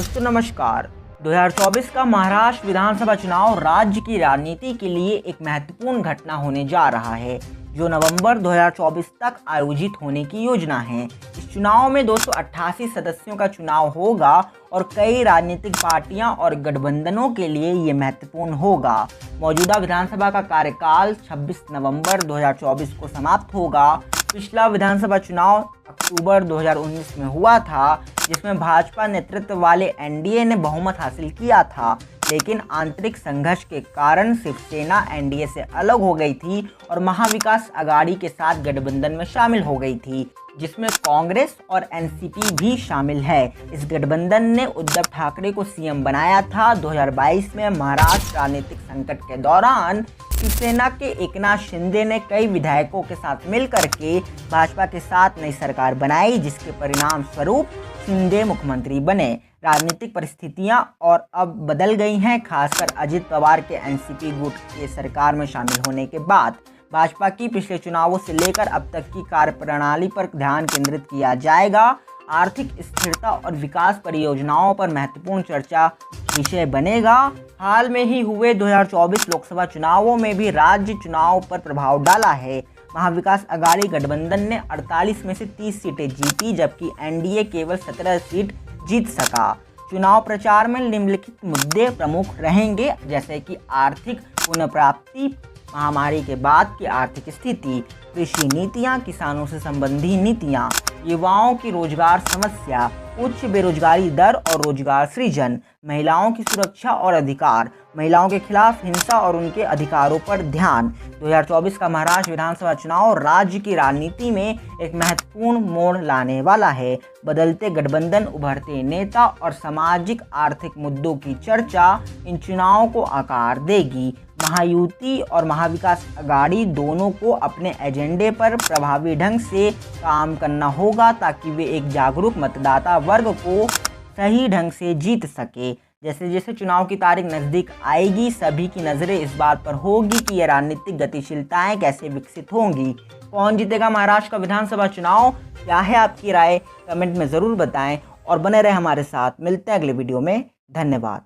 दोस्तों नमस्कार। 2024 का महाराष्ट्र विधानसभा चुनाव राज्य की राजनीति के लिए एक महत्वपूर्ण घटना होने जा रहा है, जो नवंबर 2024 तक आयोजित होने की योजना है। इस चुनाव में 288 सदस्यों का चुनाव होगा और कई राजनीतिक पार्टियां और गठबंधनों के लिए ये महत्वपूर्ण होगा। मौजूदा विधानसभा का कार्यकाल 26 नवंबर 2024 को समाप्त होगा। पिछला विधानसभा चुनाव अक्टूबर 2019 में हुआ था, जिसमें भाजपा नेतृत्व वाले एनडीए ने बहुमत हासिल किया था, लेकिन आंतरिक संघर्ष के कारण शिवसेना एनडीए से अलग हो गई थी और महाविकास आघाड़ी के साथ गठबंधन में शामिल हो गई थी, जिसमें कांग्रेस और एनसीपी भी शामिल है। इस गठबंधन ने उद्धव ठाकरे को सीएम बनाया था। 2022 में महाराष्ट्र राजनीतिक संकट के दौरान शिवसेना के एकनाथ शिंदे ने कई विधायकों के साथ मिलकर के भाजपा के साथ नई सरकार बनाई, जिसके परिणाम स्वरूप शिंदे मुख्यमंत्री बने। राजनीतिक परिस्थितियां और अब बदल गई हैं, खासकर अजित पवार के एनसीपी गुट के सरकार में शामिल होने के बाद। भाजपा की पिछले चुनावों से लेकर अब तक की कार्यप्रणाली पर ध्यान केंद्रित किया जाएगा। आर्थिक स्थिरता और विकास परियोजनाओं पर महत्वपूर्ण चर्चा विषय बनेगा। हाल में ही हुए 2024 लोकसभा चुनावों में भी राज्य चुनाव पर प्रभाव डाला है। महाविकास आघाड़ी गठबंधन ने 48 में से 30 सीटें जीती, जबकि एनडीए केवल 17 सीट जीत सका। चुनाव प्रचार में निम्नलिखित मुद्दे प्रमुख रहेंगे, जैसे कि आर्थिक पुनर्प्राप्ति, महामारी के बाद की आर्थिक स्थिति, कृषि नीतियां, किसानों से संबंधी नीतियां, युवाओं की रोजगार समस्या, उच्च बेरोजगारी दर और रोजगार सृजन, महिलाओं की सुरक्षा और अधिकार, महिलाओं के खिलाफ हिंसा और उनके अधिकारों पर ध्यान। 2024 का महाराष्ट्र विधानसभा चुनाव राज्य की राजनीति में एक महत्वपूर्ण मोड़ लाने वाला है। बदलते गठबंधन, उभरते नेता और सामाजिक आर्थिक मुद्दों की चर्चा इन चुनावों को आकार देगी। महायुति और महाविकास आघाड़ी दोनों को अपने एजेंडे पर प्रभावी ढंग से काम करना होगा, ताकि वे एक जागरूक मतदाता वर्ग को सही ढंग से जीत सके। जैसे जैसे चुनाव की तारीख नज़दीक आएगी, सभी की नज़रें इस बात पर होगी कि ये राजनीतिक गतिशीलताएं कैसे विकसित होंगी। कौन जीतेगा महाराष्ट्र का विधानसभा चुनाव? क्या है आपकी राय? कमेंट में ज़रूर बताएं और बने रहे हमारे साथ। मिलते हैं अगले वीडियो में। धन्यवाद।